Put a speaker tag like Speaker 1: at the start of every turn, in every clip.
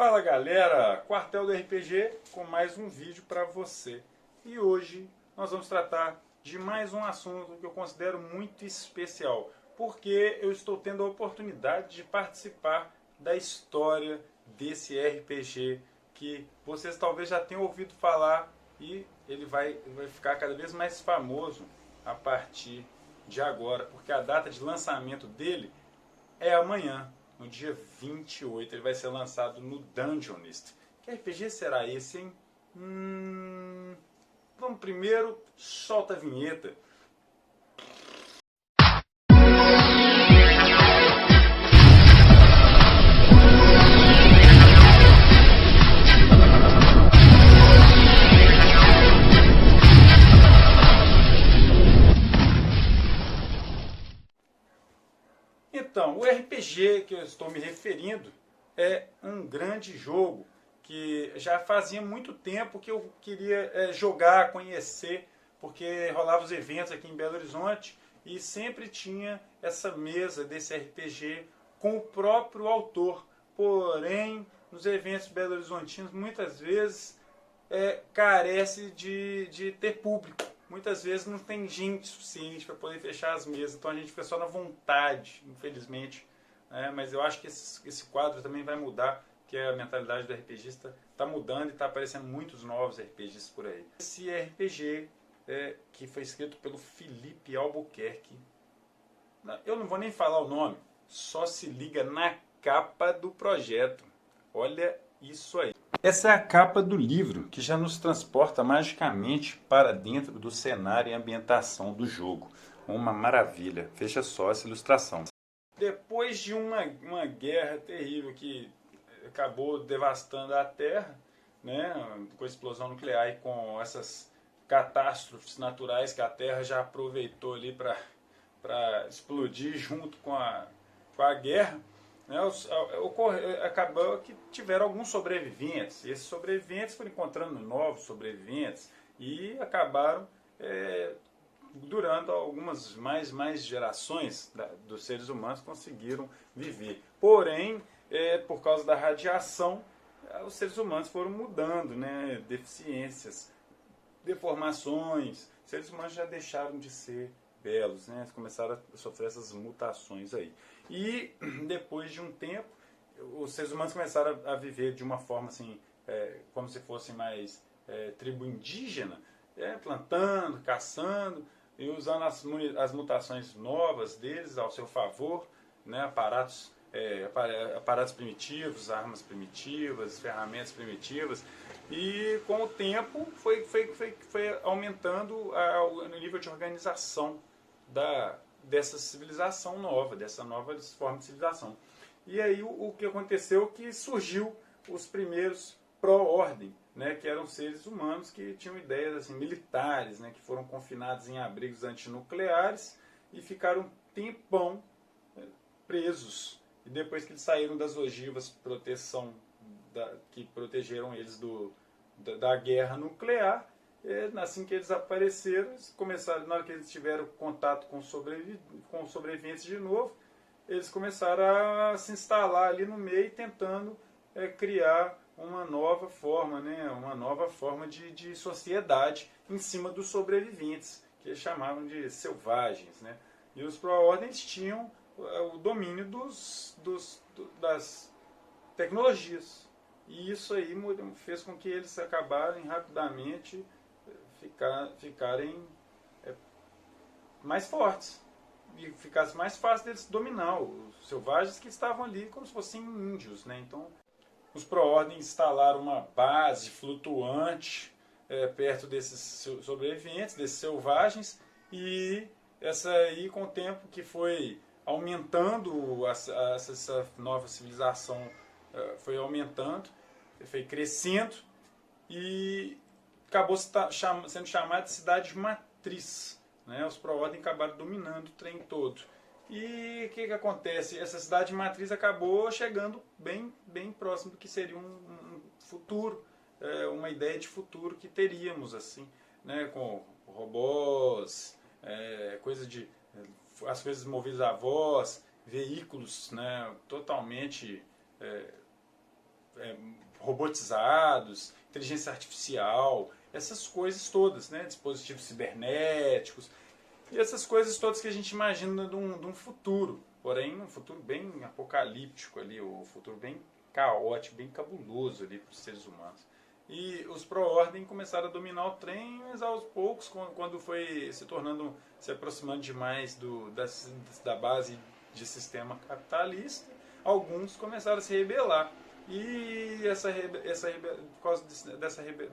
Speaker 1: Fala galera, Quartel do RPG com mais um vídeo para você. E hoje nós vamos tratar de mais um assunto que eu considero muito especial, porque eu estou tendo a oportunidade de participar da história desse RPG que vocês talvez já tenham ouvido falar, e ele vai ficar cada vez mais famoso a partir de agora, porque a data de lançamento dele é amanhã. No dia 28 ele vai ser lançado no Dungeonist. Que RPG será esse, hein? Vamos primeiro, solta a vinheta. Então, o RPG que eu estou me referindo é um grande jogo que já fazia muito tempo que eu queria jogar, conhecer, porque rolava os eventos aqui em Belo Horizonte e sempre tinha essa mesa desse RPG com o próprio autor. Porém, nos eventos belo-horizontinos, muitas vezes carece de ter público. Muitas vezes não tem gente suficiente para poder fechar as mesas, então a gente fica só na vontade, infelizmente. Mas eu acho que esse quadro também vai mudar, que a mentalidade do RPGista está mudando e está aparecendo muitos novos RPGs por aí. Esse RPG que foi escrito pelo Felipe Albuquerque, eu não vou nem falar o nome, só se liga na capa do projeto. Olha isso aí. Essa é a capa do livro, que já nos transporta magicamente para dentro do cenário e ambientação do jogo. Uma maravilha. Veja só essa ilustração. Depois de uma guerra terrível que acabou devastando a Terra, né, com a explosão nuclear e com essas catástrofes naturais que a Terra já aproveitou ali para explodir junto com a guerra, acabou que tiveram alguns sobreviventes. E esses sobreviventes foram encontrando novos sobreviventes e acabaram durando algumas mais gerações dos seres humanos conseguiram viver. Porém, por causa da radiação, os seres humanos foram mudando, né? Deficiências, deformações. Os seres humanos já deixaram de ser belos, né? Começaram a sofrer essas mutações aí. E depois de um tempo, os seres humanos começaram a viver de uma forma assim, como se fosse mais tribo indígena, plantando, caçando e usando as mutações novas deles ao seu favor, né? Aparatos primitivos, armas primitivas, ferramentas primitivas. E com o tempo foi aumentando o nível de organização dessa civilização nova, dessa nova forma de civilização. E aí o que aconteceu é que surgiu os primeiros pró-ordem, né, que eram seres humanos que tinham ideias assim, militares, né, que foram confinados em abrigos antinucleares e ficaram um tempão presos. E depois que eles saíram das ogivas proteção que protegeram eles da guerra nuclear, assim que eles apareceram, começaram, na hora que eles tiveram contato com sobreviventes de novo, eles começaram a se instalar ali no meio, tentando criar uma nova forma, né? Uma nova forma de sociedade em cima dos sobreviventes, que eles chamavam de selvagens, né? E os pró-ordens tinham o domínio das tecnologias. E isso aí fez com que eles acabaram rapidamente ficarem mais fortes e ficasse mais fácil deles dominar os selvagens que estavam ali como se fossem índios, né? Então os pró-ordem instalaram uma base flutuante perto desses sobreviventes, desses selvagens, e essa aí com o tempo que foi aumentando essa nova civilização, foi aumentando, foi crescendo e acabou sendo chamada de cidade matriz, né? Os pró-ordem acabaram dominando o trem todo. E o que acontece? Essa cidade matriz acabou chegando bem próximo do que seria um futuro, uma ideia de futuro que teríamos, assim, né? Com robôs, as coisas movidas a voz, veículos, né? Totalmente robotizados, inteligência artificial, essas coisas todas, né? Dispositivos cibernéticos, e essas coisas todas que a gente imagina de um futuro, porém um futuro bem apocalíptico ali, um futuro bem caótico, bem cabuloso ali para os seres humanos. E os pró-ordem começaram a dominar o trem, mas aos poucos, quando foi se aproximando demais da base de sistema capitalista, alguns começaram a se rebelar. E por causa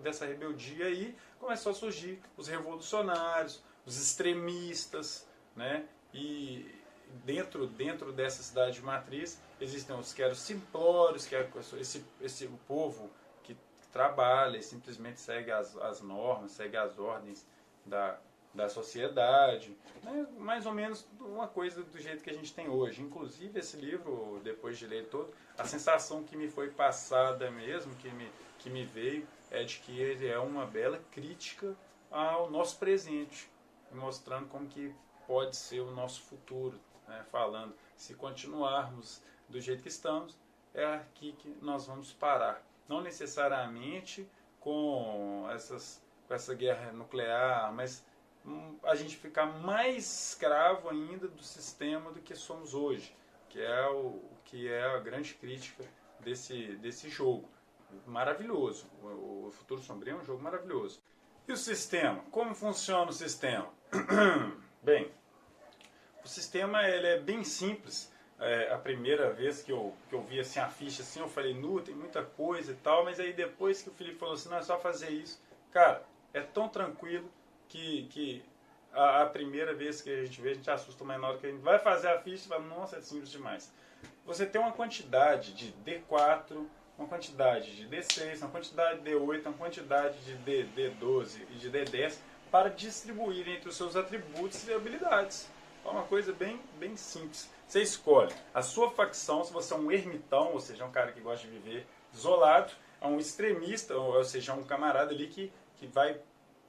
Speaker 1: dessa rebeldia aí, começou a surgir os revolucionários, os extremistas, né? E dentro dessa cidade matriz existem os que eram simplórios, que é o povo que trabalha e simplesmente segue as normas, segue as ordens da sociedade, né? Mais ou menos uma coisa do jeito que a gente tem hoje. Inclusive esse livro, depois de ler todo, a sensação que me foi passada mesmo, que me veio, é de que ele é uma bela crítica ao nosso presente, mostrando como que pode ser o nosso futuro, né? Falando, se continuarmos do jeito que estamos, é aqui que nós vamos parar. Não necessariamente com essa guerra nuclear, mas a gente ficar mais escravo ainda do sistema do que somos hoje, que é a grande crítica desse jogo. Maravilhoso. O Futuro Sombrio é um jogo maravilhoso. E o sistema? Como funciona o sistema? Bem, o sistema ele é bem simples. A primeira vez que eu vi assim, a ficha assim, eu falei, tem muita coisa e tal, mas aí depois que o Felipe falou assim, não, é só fazer isso. Cara, é tão tranquilo que a primeira vez que a gente assusta, mas na hora que a gente vai fazer a ficha, fala, nossa, é simples demais. Você tem uma quantidade de D4, uma quantidade de D6, uma quantidade de D8, uma quantidade de D12 e de D10 para distribuir entre os seus atributos e habilidades. É uma coisa bem simples. Você escolhe a sua facção, se você é um ermitão, ou seja, um cara que gosta de viver isolado, é um extremista, ou seja, um camarada ali que vai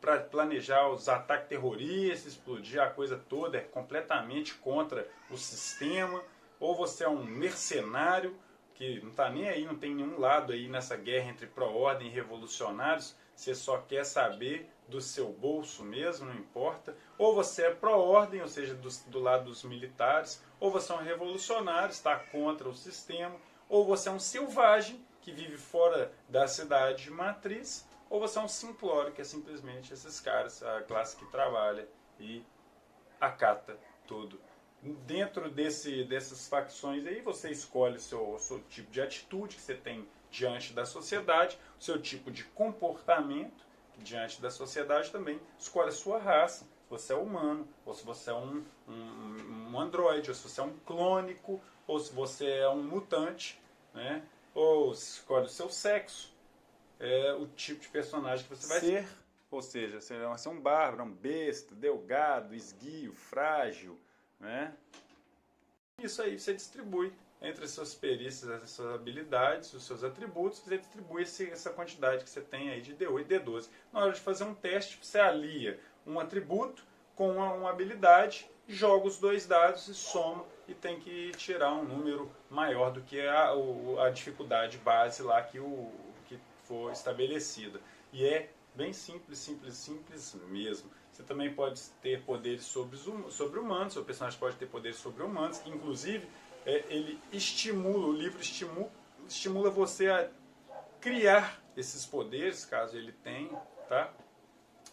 Speaker 1: para planejar os ataques terroristas, explodir a coisa toda, é completamente contra o sistema. Ou você é um mercenário, que não está nem aí, não tem nenhum lado aí nessa guerra entre pró-ordem e revolucionários, você só quer saber do seu bolso mesmo, não importa. Ou você é pró-ordem, ou seja, do lado dos militares, ou você é um revolucionário, está contra o sistema, ou você é um selvagem, que vive fora da cidade matriz, ou você é um simplório, que é simplesmente esses caras, a classe que trabalha e acata tudo. Dentro dessas facções aí, você escolhe o seu tipo de atitude que você tem diante da sociedade, o seu tipo de comportamento diante da sociedade também, escolhe a sua raça, se você é humano, ou se você é um androide, ou se você é um clônico, ou se você é um mutante, né? Ou escolhe o seu sexo, o tipo de personagem que você vai ser, ou seja, você vai ser um bárbaro, um besta, delgado, esguio, frágil, né? Isso aí você distribui entre as suas perícias, as suas habilidades, os seus atributos, você distribui essa quantidade que você tem aí de D8 e D12. Na hora de fazer um teste, você alia um atributo com uma habilidade, joga os dois dados e soma, e tem que tirar um número maior do que a dificuldade base lá que for estabelecida. E é bem simples mesmo. Você também pode ter poderes sobre humanos, seu personagem pode ter poderes sobre humanos, que inclusive ele o livro estimula você a criar esses poderes, caso ele tenha, tá?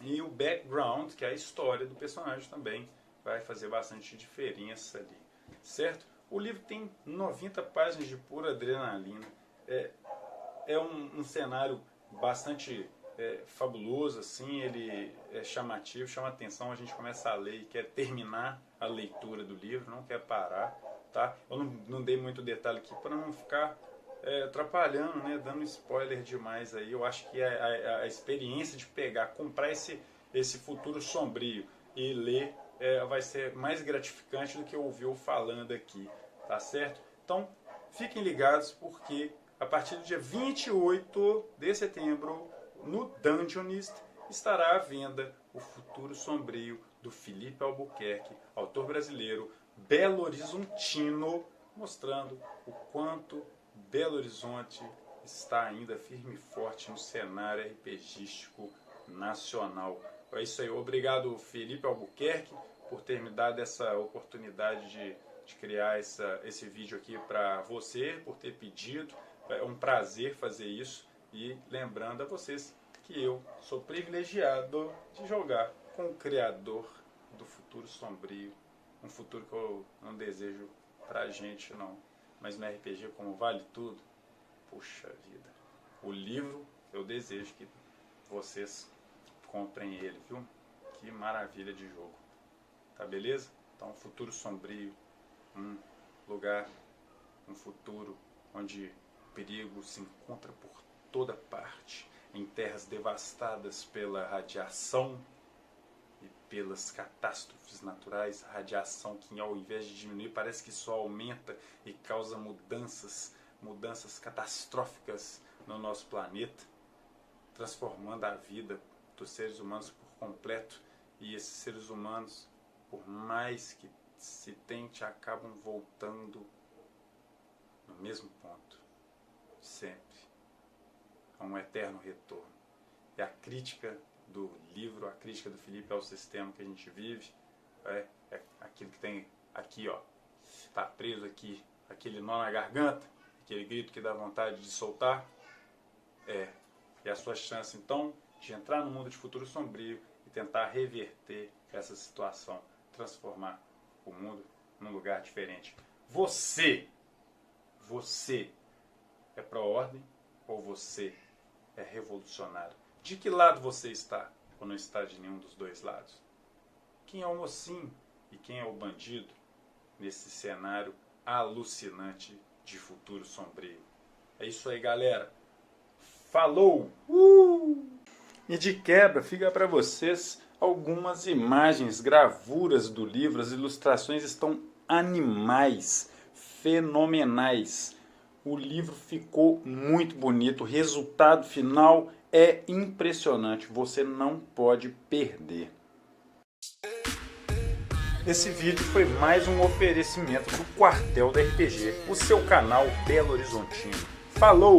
Speaker 1: E o background, que é a história do personagem também, vai fazer bastante diferença ali, certo? O livro tem 90 páginas de pura adrenalina, é um cenário bastante fabuloso, assim, ele é chamativo, chama atenção, a gente começa a ler e quer terminar a leitura do livro, não quer parar, tá? Eu não dei muito detalhe aqui para não ficar atrapalhando, né, dando spoiler demais aí. Eu acho que a experiência de comprar esse Futuro Sombrio e ler vai ser mais gratificante do que ouvir eu falando aqui, tá certo? Então, fiquem ligados porque a partir do dia 28 de setembro, no Dungeonist, estará à venda o Futuro Sombrio do Felipe Albuquerque, autor brasileiro, Belo Horizontino, mostrando o quanto Belo Horizonte está ainda firme e forte no cenário RPGístico nacional. É isso aí. Obrigado, Felipe Albuquerque, por ter me dado essa oportunidade de criar esse vídeo aqui para você, por ter pedido. É um prazer fazer isso. E lembrando a vocês que eu sou privilegiado de jogar com o criador do Futuro Sombrio. Um futuro que eu não desejo pra gente, não. Mas no RPG, como vale tudo, puxa vida. O livro, eu desejo que vocês comprem ele, viu? Que maravilha de jogo. Tá beleza? Então, Futuro Sombrio, um lugar, um futuro onde o perigo se encontra por toda parte, em terras devastadas pela radiação e pelas catástrofes naturais, radiação que ao invés de diminuir parece que só aumenta e causa mudanças catastróficas no nosso planeta, transformando a vida dos seres humanos por completo. E esses seres humanos, por mais que se tente, acabam voltando no mesmo ponto, sempre. É um eterno retorno. E a crítica do livro, a crítica do Felipe ao sistema que a gente vive, é aquilo que tem aqui, ó, está preso aqui, aquele nó na garganta, aquele grito que dá vontade de soltar. E a sua chance, então, de entrar no mundo de Futuro Sombrio e tentar reverter essa situação, transformar o mundo num lugar diferente. Você é pró-ordem ou você é revolucionário? De que lado você está ou não está de nenhum dos dois lados? Quem é o mocinho e quem é o bandido nesse cenário alucinante de Futuro Sombrio? É isso aí, galera. Falou! E de quebra fica para vocês algumas imagens, gravuras do livro. As ilustrações estão animais, fenomenais. O livro ficou muito bonito, o resultado final é impressionante, você não pode perder. Esse vídeo foi mais um oferecimento do Quartel do RPG, o seu canal Belo Horizontino. Falou!